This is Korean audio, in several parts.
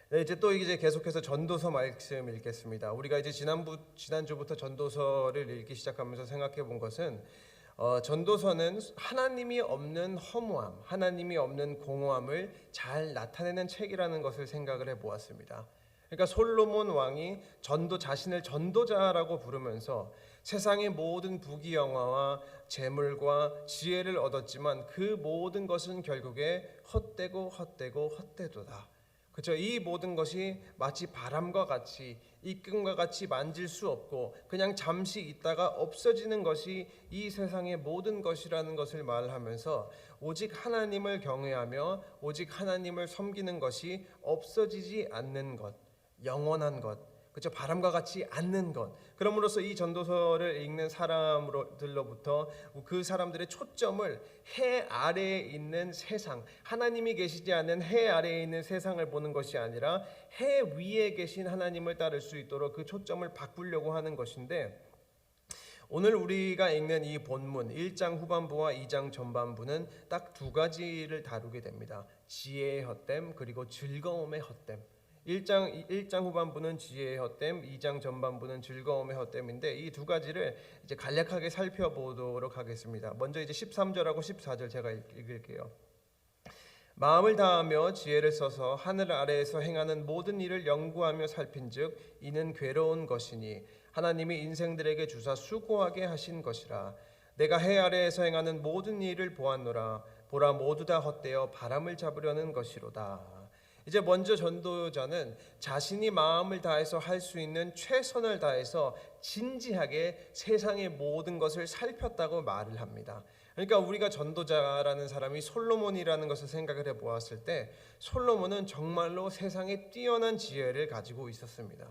네, 이제 계속해서 전도서 말씀 읽겠습니다. 우리가 이제 지난주부터 전도서를 읽기 시작하면서 생각해 본 것은 전도서는 하나님이 없는 허무함, 하나님이 없는 공허함을 잘 나타내는 책이라는 것을 생각을 해 보았습니다. 그러니까 솔로몬 왕이 자신을 전도자라고 부르면서 세상의 모든 부귀영화와 재물과 지혜를 얻었지만 그 모든 것은 결국에 헛되도다. 그렇죠. 이 모든 것이 마치 바람과 같이 이끈과 같이 만질 수 없고 그냥 잠시 있다가 없어지는 것이 이 세상의 모든 것이라는 것을 말하면서 오직 하나님을 경외하며 오직 하나님을 섬기는 것이 없어지지 않는 것, 영원한 것, 그렇죠. 바람과 같이 않는 것. 그럼으로써 이 전도서를 읽는 사람들로부터 그 사람들의 초점을 해 아래에 있는 세상, 하나님이 계시지 않는 해 아래에 있는 세상을 보는 것이 아니라 해 위에 계신 하나님을 따를 수 있도록 그 초점을 바꾸려고 하는 것인데, 오늘 우리가 읽는 이 본문 1장 후반부와 2장 전반부는 딱 두 가지를 다루게 됩니다. 지혜의 헛됨 그리고 즐거움의 헛됨. 1장 후반부는 지혜의 헛됨, 2장 전반부는 즐거움의 헛됨인데 이 두 가지를 이제 간략하게 살펴보도록 하겠습니다. 먼저 이제 13절하고 14절 제가 읽을게요. 마음을 다하며 지혜를 써서 하늘 아래에서 행하는 모든 일을 연구하며 살핀즉 이는 괴로운 것이니 하나님이 인생들에게 주사 수고하게 하신 것이라. 내가 해 아래에서 행하는 모든 일을 보았노라. 보라 모두 다 헛되어 바람을 잡으려는 것이로다. 이제 먼저 전도자는 자신이 마음을 다해서 할 수 있는 최선을 다해서 진지하게 세상의 모든 것을 살폈다고 말을 합니다. 그러니까 우리가 전도자라는 사람이 솔로몬이라는 것을 생각을 해보았을 때 솔로몬은 정말로 세상에 뛰어난 지혜를 가지고 있었습니다.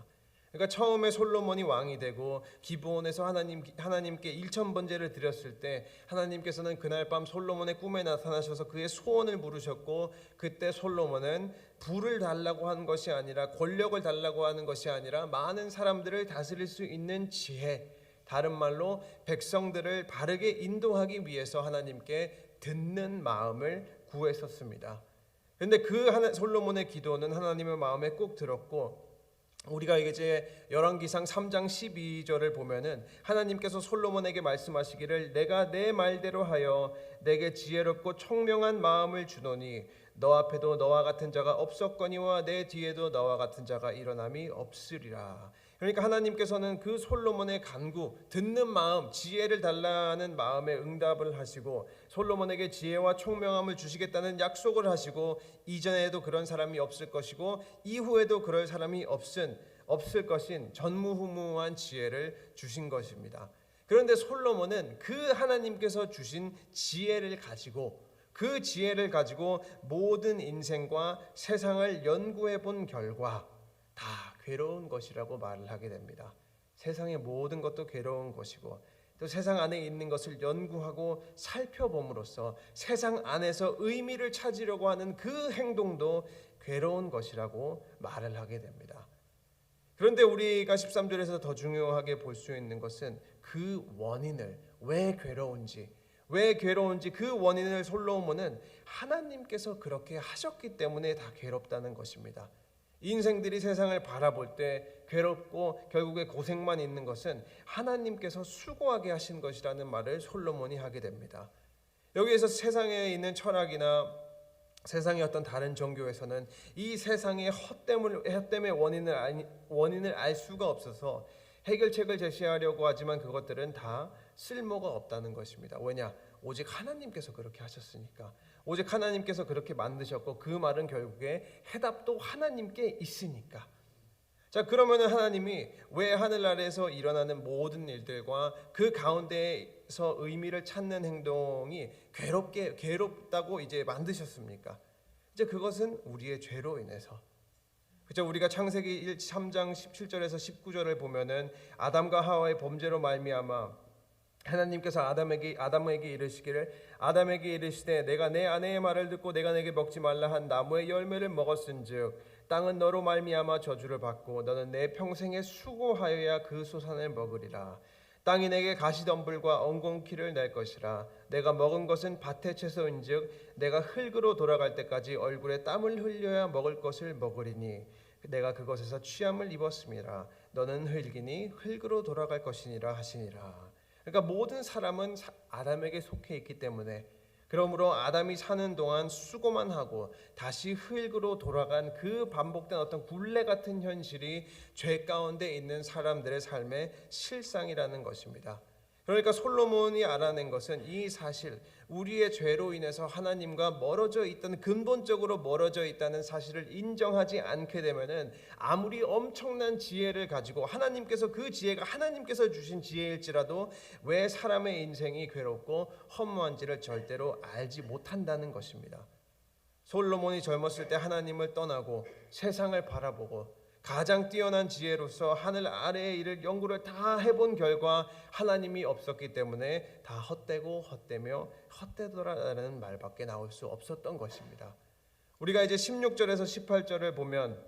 그러니까 처음에 솔로몬이 왕이 되고 기브온에서 하나님께 1,000번제를 드렸을 때 하나님께서는 그날 밤 솔로몬의 꿈에 나타나셔서 그의 소원을 물으셨고, 그때 솔로몬은 부를 달라고 한 것이 아니라 권력을 달라고 하는 것이 아니라 많은 사람들을 다스릴 수 있는 지혜, 다른 말로 백성들을 바르게 인도하기 위해서 하나님께 듣는 마음을 구했었습니다. 그런데 솔로몬의 기도는 하나님의 마음에 꼭 들었고, 우리가 이제 열왕기상 3장 12절을 보면은 하나님께서 솔로몬에게 말씀하시기를 내가 내 말대로 하여 내게 지혜롭고 총명한 마음을 주노니 너 앞에도 너와 같은 자가 없었거니와 내 뒤에도 너와 같은 자가 일어남이 없으리라. 그러니까 하나님께서는 그 솔로몬의 간구, 듣는 마음, 지혜를 달라는 마음에 응답을 하시고 솔로몬에게 지혜와 총명함을 주시겠다는 약속을 하시고 이전에도 그런 사람이 없을 것이고 이후에도 그럴 사람이 없을 것인 전무후무한 지혜를 주신 것입니다. 그런데 솔로몬은 그 하나님께서 주신 지혜를 가지고 그 지혜를 가지고 모든 인생과 세상을 연구해 본 결과 다 괴로운 것이라고 말을 하게 됩니다. 세상의 모든 것도 괴로운 것이고 또 세상 안에 있는 것을 연구하고 살펴봄으로써 세상 안에서 의미를 찾으려고 하는 그 행동도 괴로운 것이라고 말을 하게 됩니다. 그런데 우리가 13절에서 더 중요하게 볼 수 있는 것은 그 원인을, 왜 괴로운지 그 원인을 솔로몬은 하나님께서 그렇게 하셨기 때문에 다 괴롭다는 것입니다. 인생들이 세상을 바라볼 때 괴롭고 결국에 고생만 있는 것은 하나님께서 수고하게 하신 것이라는 말을 솔로몬이 하게 됩니다. 여기에서 세상에 있는 철학이나 세상의 어떤 다른 종교에서는 이 세상의 헛됨의 원인을 알 수가 없어서 해결책을 제시하려고 하지만 그것들은 다 쓸모가 없다는 것입니다. 왜냐? 오직 하나님께서 그렇게 하셨으니까. 오직 하나님께서 그렇게 만드셨고 그 말은 결국에 해답도 하나님께 있으니까. 자, 그러면은 하나님이 왜 하늘 아래에서 일어나는 모든 일들과 그 가운데에서 의미를 찾는 행동이 괴롭다고 이제 만드셨습니까? 이제 그것은 우리의 죄로 인해서. 그죠? 우리가 창세기 3장 17절에서 19절을 보면은 아담과 하와의 범죄로 말미암아 하나님께서 아담에게 이르시기를 아담에게 이르시되 내가 내 아내의 말을 듣고 내가 내게 먹지 말라 한 나무의 열매를 먹었은즉 땅은 너로 말미암아 저주를 받고 너는 내 평생에 수고하여야 그 소산을 먹으리라. 땅이 내게 가시덤불과 엉겅퀴를 낼 것이라. 내가 먹은 것은 밭의 채소인즉 내가 흙으로 돌아갈 때까지 얼굴에 땀을 흘려야 먹을 것을 먹으리니 내가 그것에서 취함을 입었음이라. 너는 흙이니 흙으로 돌아갈 것이니라 하시니라. 그러니까 모든 사람은 아담에게 속해 있기 때문에, 그러므로 아담이 사는 동안 수고만 하고 다시 흙으로 돌아간 그 반복된 어떤 굴레 같은 현실이 죄 가운데 있는 사람들의 삶의 실상이라는 것입니다. 그러니까 솔로몬이 알아낸 것은 이 사실, 우리의 죄로 인해서 하나님과 멀어져 있던, 근본적으로 멀어져 있다는 사실을 인정하지 않게 되면은 아무리 엄청난 지혜를 가지고 하나님께서, 그 지혜가 하나님께서 주신 지혜일지라도 왜 사람의 인생이 괴롭고 허무한지를 절대로 알지 못한다는 것입니다. 솔로몬이 젊었을 때 하나님을 떠나고 세상을 바라보고 가장 뛰어난 지혜로서 하늘 아래의 일을 연구를 다 해본 결과 하나님이 없었기 때문에 다 헛되고 헛되며 헛되더라라는 말밖에 나올 수 없었던 것입니다. 우리가 이제 16절에서 18절을 보면,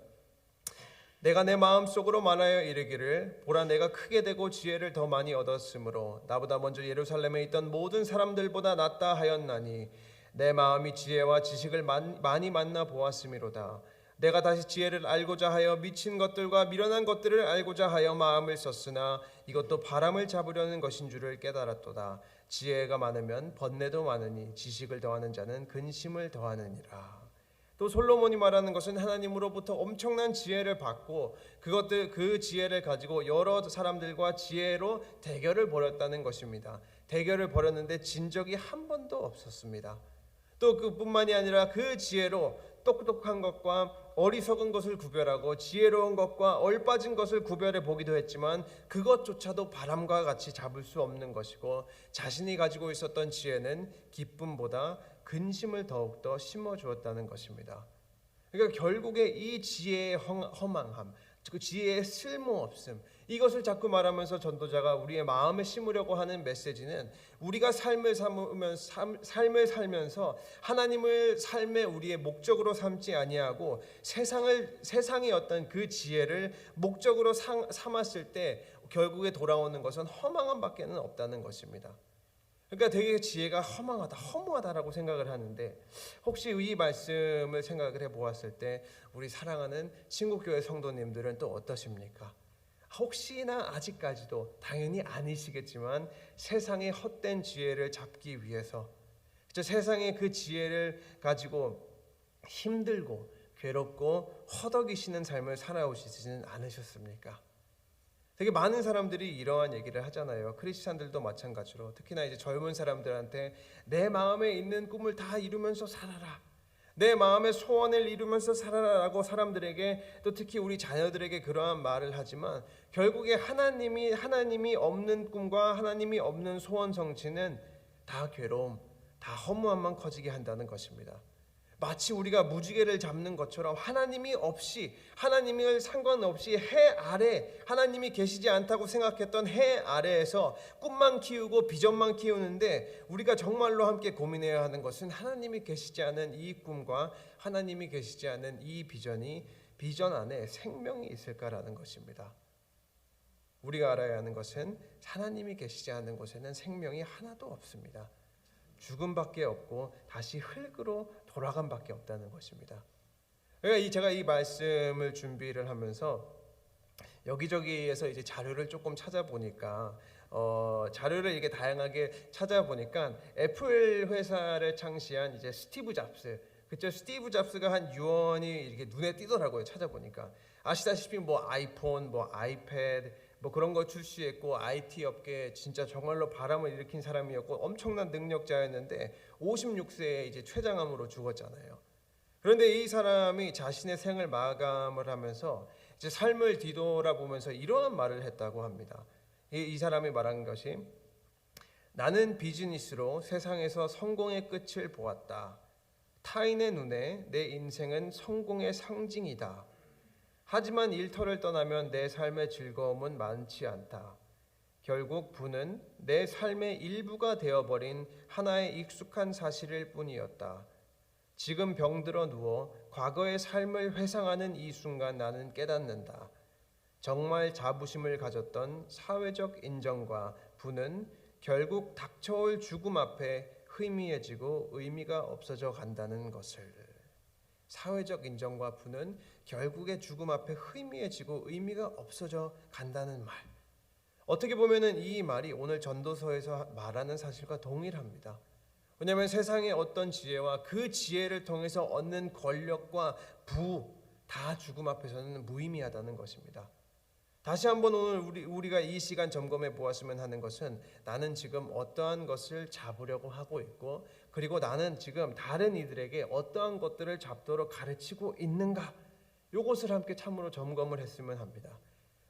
내가 내 마음속으로 말하여 이르기를 보라 내가 크게 되고 지혜를 더 많이 얻었으므로 나보다 먼저 예루살렘에 있던 모든 사람들보다 낫다 하였나니 내 마음이 지혜와 지식을 많이 만나 보았음이로다. 내가 다시 지혜를 알고자 하여 미친 것들과 미련한 것들을 알고자 하여 마음을 썼으나 이것도 바람을 잡으려는 것인 줄을 깨달았도다. 지혜가 많으면 번뇌도 많으니 지식을 더하는 자는 근심을 더하느니라. 또 솔로몬이 말하는 것은 하나님으로부터 엄청난 지혜를 받고 그 지혜를 가지고 여러 사람들과 지혜로 대결을 벌였다는 것입니다. 대결을 벌였는데 진 적이 한 번도 없었습니다. 또 그뿐만이 아니라 그 지혜로 똑똑한 것과 어리석은 것을 구별하고 지혜로운 것과 얼빠진 것을 구별해 보기도 했지만 그것조차도 바람과 같이 잡을 수 없는 것이고, 자신이 가지고 있었던 지혜는 기쁨보다 근심을 더욱더 심어주었다는 것입니다. 그러니까 결국에 이 지혜의 허망함, 그 지혜의 쓸모없음, 이것을 자꾸 말하면서 전도자가 우리의 마음에 심으려고 하는 메시지는, 우리가 삶을 살면서 하나님을 삶의 우리의 목적으로 삼지 아니하고 세상의 어떤 그 지혜를 목적으로 삼았을 때 결국에 돌아오는 것은 허망함밖에 없다는 것입니다. 그러니까 되게 지혜가 허망하다, 허무하다라고 생각을 하는데, 혹시 이 말씀을 생각을 해보았을 때 우리 사랑하는 친구교회 성도님들은 또 어떠십니까? 혹시나 아직까지도, 당연히 아니시겠지만 세상의 헛된 지혜를 잡기 위해서 세상의 그 지혜를 가지고 힘들고 괴롭고 허덕이시는 삶을 살아오시지는 않으셨습니까? 되게 많은 사람들이 이러한 얘기를 하잖아요. 크리스찬들도 마찬가지로, 특히나 이제 젊은 사람들한테 내 마음에 있는 꿈을 다 이루면서 살아라, 내 마음의 소원을 이루면서 살아라라고 사람들에게, 또 특히 우리 자녀들에게 그러한 말을 하지만 결국에 하나님이 없는 꿈과 하나님이 없는 소원 성취는 다 괴로움, 다 허무함만 커지게 한다는 것입니다. 마치 우리가 무지개를 잡는 것처럼 하나님을 상관없이 해 아래, 하나님이 계시지 않다고 생각했던 해 아래에서 꿈만 키우고 비전만 키우는데, 우리가 정말로 함께 고민해야 하는 것은 하나님이 계시지 않은 이 꿈과 하나님이 계시지 않은 이 비전 안에 생명이 있을까라는 것입니다. 우리가 알아야 하는 것은 하나님이 계시지 않은 곳에는 생명이 하나도 없습니다. 죽음밖에 없고 다시 흙으로 돌아감밖에 없다는 것입니다. 그러니까 제가 이 말씀을 준비를 하면서 여기저기에서 이제 자료를 조금 찾아보니까 자료를 이렇게 다양하게 찾아보니까 애플 회사를 창시한 이제 스티브 잡스, 그쵸? 스티브 잡스가 한 유언이 이렇게 눈에 띄더라고요. 찾아보니까 아시다시피 뭐 아이폰, 뭐 아이패드, 뭐 그런 거 출시했고 IT 업계에 진짜 정말로 바람을 일으킨 사람이었고 엄청난 능력자였는데 56세에 이제 췌장암으로 죽었잖아요. 그런데 이 사람이 자신의 생을 마감을 하면서 이제 삶을 뒤돌아보면서 이러한 말을 했다고 합니다. 이 사람이 말한 것이, 나는 비즈니스로 세상에서 성공의 끝을 보았다. 타인의 눈에 내 인생은 성공의 상징이다. 하지만 일터를 떠나면 내 삶의 즐거움은 많지 않다. 결국 부는 내 삶의 일부가 되어버린 하나의 익숙한 사실일 뿐이었다. 지금 병들어 누워 과거의 삶을 회상하는 이 순간 나는 깨닫는다. 정말 자부심을 가졌던 사회적 인정과 부는 결국 닥쳐올 죽음 앞에 희미해지고 의미가 없어져 간다는 것을. 사회적 인정과 부는 결국에 죽음 앞에 희미해지고 의미가 없어져 간다는 말. 어떻게 보면은 이 말이 오늘 전도서에서 말하는 사실과 동일합니다. 왜냐하면 세상의 어떤 지혜와 그 지혜를 통해서 얻는 권력과 부 다 죽음 앞에서는 무의미하다는 것입니다. 다시 한번 오늘 우리가 이 시간 점검해 보았으면 하는 것은 나는 지금 어떠한 것을 잡으려고 하고 있고 그리고 나는 지금 다른 이들에게 어떠한 것들을 잡도록 가르치고 있는가? 이것을 함께 참으로 점검을 했으면 합니다.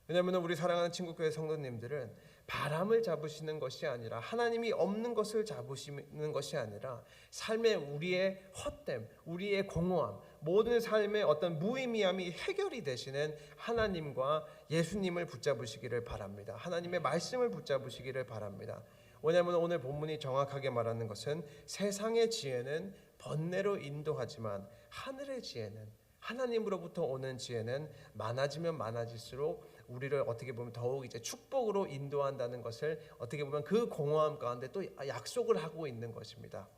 왜냐하면 우리 사랑하는 친구교회 성도님들은 바람을 잡으시는 것이 아니라 하나님이 없는 것을 잡으시는 것이 아니라 삶의 우리의 헛됨, 우리의 공허함, 모든 삶의 어떤 무의미함이 해결이 되시는 하나님과 예수님을 붙잡으시기를 바랍니다. 하나님의 말씀을 붙잡으시기를 바랍니다. 왜냐하면 오늘 본문이 정확하게 말하는 것은 세상의 지혜는 번뇌로 인도하지만 하늘의 지혜는 하나님으로부터 오는 지혜는 많아지면 많아질수록 우리를 어떻게 보면 더욱 이제 축복으로 인도한다는 것을 어떻게 보면 그 공허함 가운데 또 약속을 하고 있는 것입니다.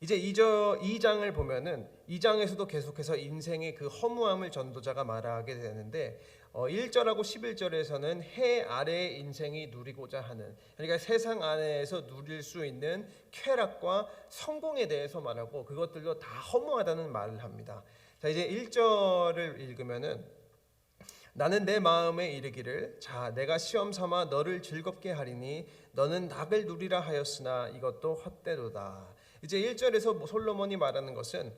이제 2장을 보면은 2장에서도 계속해서 인생의 그 허무함을 전도자가 말하게 되는데 1절하고 11절에서는 해 아래의 인생이 누리고자 하는, 그러니까 세상 안에서 누릴 수 있는 쾌락과 성공에 대해서 말하고 그것들도 다 허무하다는 말을 합니다. 자, 이제 1절을 읽으면은 나는 내 마음에 이르기를 자 내가 시험 삼아 너를 즐겁게 하리니 너는 낙을 누리라 하였으나 이것도 헛되도다. 이제 1절에서 솔로몬이 말하는 것은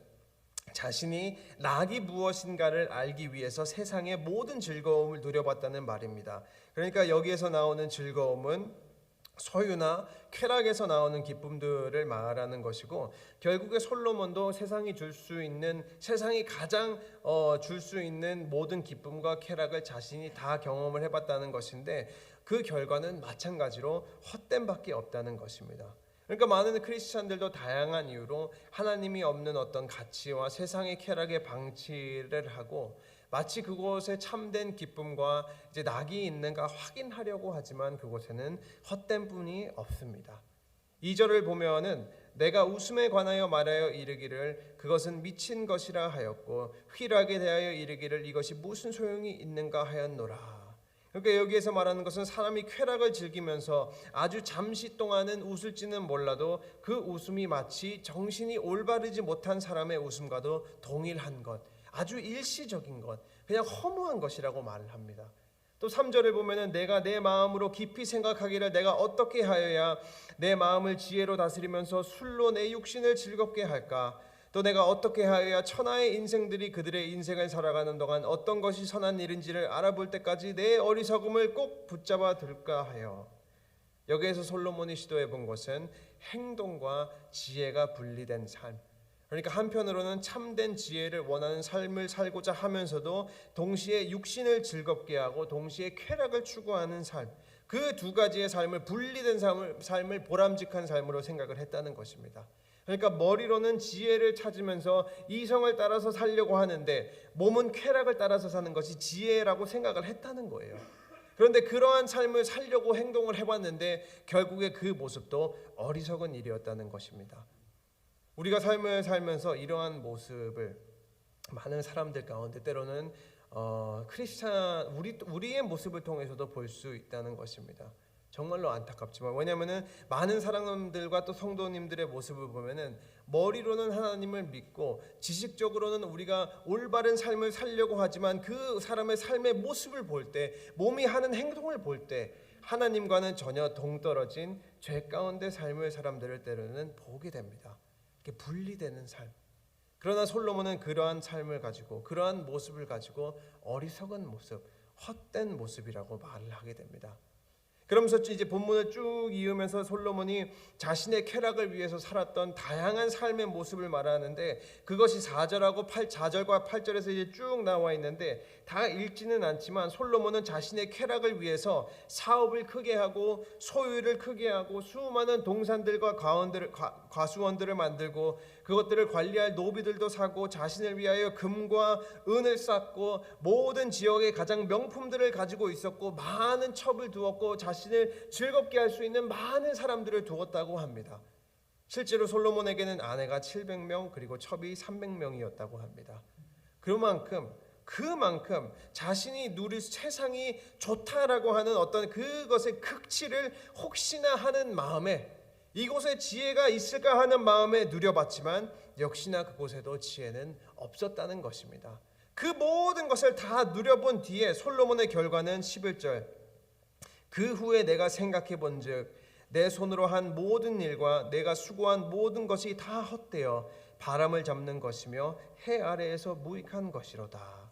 자신이 낙이 무엇인가를 알기 위해서 세상의 모든 즐거움을 누려봤다는 말입니다. 그러니까 여기에서 나오는 즐거움은 소유나 쾌락에서 나오는 기쁨들을 말하는 것이고 결국에 솔로몬도 세상이 줄 수 있는 세상이 가장 줄 수 있는 모든 기쁨과 쾌락을 자신이 다 경험을 해봤다는 것인데 그 결과는 마찬가지로 헛됨밖에 없다는 것입니다. 그러니까 많은 크리스찬들도 다양한 이유로 하나님이 없는 어떤 가치와 세상의 쾌락에 방치를 하고 마치 그곳에 참된 기쁨과 이제 낙이 있는가 확인하려고 하지만 그곳에는 헛됨뿐이 없습니다. 2절을 보면은 내가 웃음에 관하여 말하여 이르기를 그것은 미친 것이라 하였고 휘락에 대하여 이르기를 이것이 무슨 소용이 있는가 하였노라. 그러니까 여기에서 말하는 것은 사람이 쾌락을 즐기면서 아주 잠시 동안은 웃을지는 몰라도 그 웃음이 마치 정신이 올바르지 못한 사람의 웃음과도 동일한 것, 아주 일시적인 것, 그냥 허무한 것이라고 말을 합니다. 또 3절을 보면은 내가 내 마음으로 깊이 생각하기를 내가 어떻게 하여야 내 마음을 지혜로 다스리면서 술로 내 육신을 즐겁게 할까? 또 내가 어떻게 하여야 천하의 인생들이 그들의 인생을 살아가는 동안 어떤 것이 선한 일인지를 알아볼 때까지 내 어리석음을 꼭 붙잡아 둘까 하여. 여기에서 솔로몬이 시도해 본 것은 행동과 지혜가 분리된 삶, 그러니까 한편으로는 참된 지혜를 원하는 삶을 살고자 하면서도 동시에 육신을 즐겁게 하고 동시에 쾌락을 추구하는 삶, 그 두 가지의 삶을 분리된 삶을 보람직한 삶으로 생각을 했다는 것입니다. 그러니까 머리로는 지혜를 찾으면서 이성을 따라서 살려고 하는데 몸은 쾌락을 따라서 사는 것이 지혜라고 생각을 했다는 거예요. 그런데 그러한 삶을 살려고 행동을 해봤는데 결국에 그 모습도 어리석은 일이었다는 것입니다. 우리가 삶을 살면서 이러한 모습을 많은 사람들 가운데 때로는 크리스찬 우리의 모습을 통해서도 볼 수 있다는 것입니다. 정말로 안타깝지만 왜냐하면은 많은 사람들과 또 성도님들의 모습을 보면은 머리로는 하나님을 믿고 지식적으로는 우리가 올바른 삶을 살려고 하지만 그 사람의 삶의 모습을 볼 때, 몸이 하는 행동을 볼 때 하나님과는 전혀 동떨어진 죄 가운데 삶을 사람들을 때로는 보게 됩니다. 이렇게 분리되는 삶. 그러나 솔로몬은 그러한 삶을 가지고 그러한 모습을 가지고 어리석은 모습, 헛된 모습이라고 말을 하게 됩니다. 그러면서 이제 본문을 쭉 이으면서 솔로몬이 자신의 쾌락을 위해서 살았던 다양한 삶의 모습을 말하는데 그것이 4절과 8절에서 이제 쭉 나와 있는데 다 읽지는 않지만 솔로몬은 자신의 쾌락을 위해서 사업을 크게 하고 소유를 크게 하고 수많은 동산들과 과수원들을 만들고 그것들을 관리할 노비들도 사고 자신을 위하여 금과 은을 쌓고 모든 지역의 가장 명품들을 가지고 있었고 많은 첩을 두었고 자신을 즐겁게 할 수 있는 많은 사람들을 두었다고 합니다. 실제로 솔로몬에게는 아내가 700명 그리고 첩이 300명이었다고 합니다. 그만큼 자신이 누릴 세상이 좋다라고 하는 어떤 그것의 극치를 혹시나 하는 마음에, 이곳에 지혜가 있을까 하는 마음에 누려봤지만 역시나 그곳에도 지혜는 없었다는 것입니다. 그 모든 것을 다 누려본 뒤에 솔로몬의 결과는 11절, 그 후에 내가 생각해 본즉 내 손으로 한 모든 일과 내가 수고한 모든 것이 다 헛되어 바람을 잡는 것이며 해 아래에서 무익한 것이로다.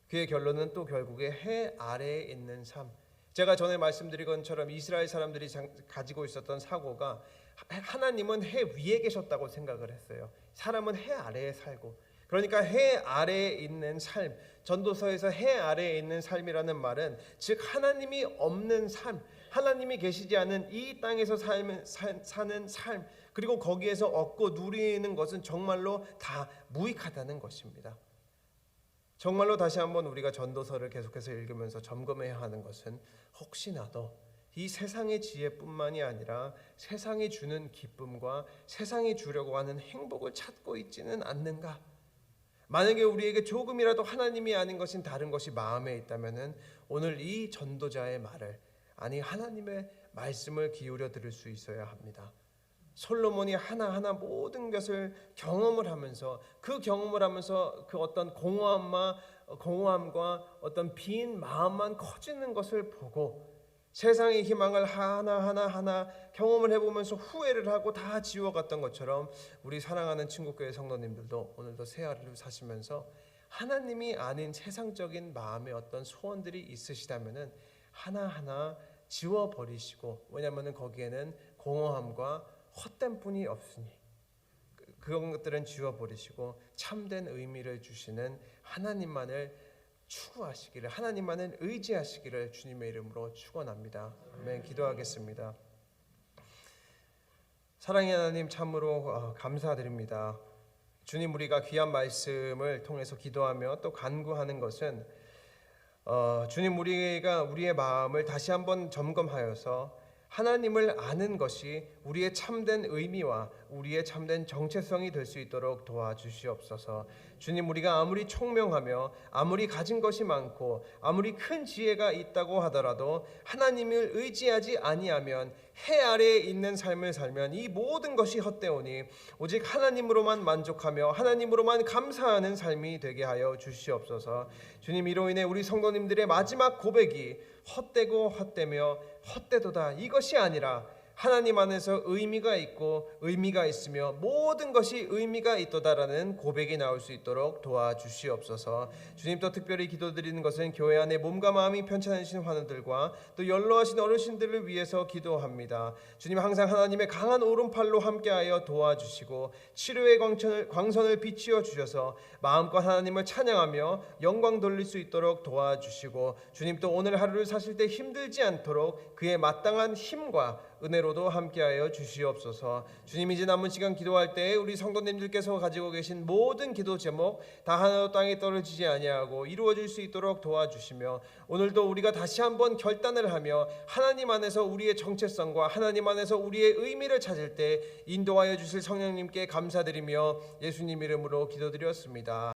그의 결론은 또 결국에 해 아래에 있는 삶. 제가 전에 말씀드린 것처럼 이스라엘 사람들이 가지고 있었던 사고가 하나님은 해 위에 계셨다고 생각을 했어요. 사람은 해 아래에 살고, 그러니까 해 아래에 있는 삶, 전도서에서 해 아래에 있는 삶이라는 말은 즉 하나님이 없는 삶, 하나님이 계시지 않은 이 땅에서 사는 삶, 그리고 거기에서 얻고 누리는 것은 정말로 다 무익하다는 것입니다. 정말로 다시 한번 우리가 전도서를 계속해서 읽으면서 점검해야 하는 것은 혹시나도 이 세상의 지혜뿐만이 아니라 세상이 주는 기쁨과 세상이 주려고 하는 행복을 찾고 있지는 않는가? 만약에 우리에게 조금이라도 하나님이 아닌 것인 다른 것이 마음에 있다면은 오늘 이 전도자의 말을, 아니 하나님의 말씀을 기울여 들을 수 있어야 합니다. 솔로몬이 하나하나 모든 것을 경험을 하면서 그 어떤 공허함과 어떤 빈 마음만 커지는 것을 보고 세상의 희망을 하나하나 경험을 해보면서 후회를 하고 다 지워갔던 것처럼 우리 사랑하는 친구교회 성도님들도 오늘도 새 하루를 사시면서 하나님이 아닌 세상적인 마음의 어떤 소원들이 있으시다면은 하나하나 지워버리시고, 왜냐하면 거기에는 공허함과 헛된 뿐이 없으니 그런 것들은 지워버리시고 참된 의미를 주시는 하나님만을 추구하시기를, 하나님만을 의지하시기를 주님의 이름으로 축원합니다. 아멘. 기도하겠습니다. 사랑의 하나님, 참으로 감사드립니다. 주님, 우리가 귀한 말씀을 통해서 기도하며 또 간구하는 것은 주님, 우리가 우리의 마음을 다시 한번 점검하여서 하나님을 아는 것이 우리의 참된 의미와 우리의 참된 정체성이 될 수 있도록 도와주시옵소서. 주님, 우리가 아무리 총명하며 아무리 가진 것이 많고 아무리 큰 지혜가 있다고 하더라도 하나님을 의지하지 아니하면, 해 아래에 있는 삶을 살면 이 모든 것이 헛되오니 오직 하나님으로만 만족하며 하나님으로만 감사하는 삶이 되게 하여 주시옵소서. 주님, 이로 인해 우리 성도님들의 마지막 고백이 헛되고 헛되며 헛되도다, 이것이 아니라 하나님 안에서 의미가 있고 의미가 있으며 모든 것이 의미가 있도다라는 고백이 나올 수 있도록 도와주시옵소서. 주님, 또 특별히 기도드리는 것은 교회 안에 몸과 마음이 편찮으신 환우들과 또 연로하신 어르신들을 위해서 기도합니다. 주님, 항상 하나님의 강한 오른팔로 함께하여 도와주시고 치료의 광선을 비추어 주셔서 마음껏 하나님을 찬양하며 영광 돌릴 수 있도록 도와주시고, 주님, 또 오늘 하루를 사실 때 힘들지 않도록 그의 마땅한 힘과 은혜로도 함께하여 주시옵소서. 주님, 이제 남은 시간 기도할 때 우리 성도님들께서 가지고 계신 모든 기도 제목 다 하나도 땅에 떨어지지 아니하고 이루어질 수 있도록 도와주시며, 오늘도 우리가 다시 한번 결단을 하며 하나님 안에서 우리의 정체성과 하나님 안에서 우리의 의미를 찾을 때 인도하여 주실 성령님께 감사드리며 예수님 이름으로 기도드렸습니다.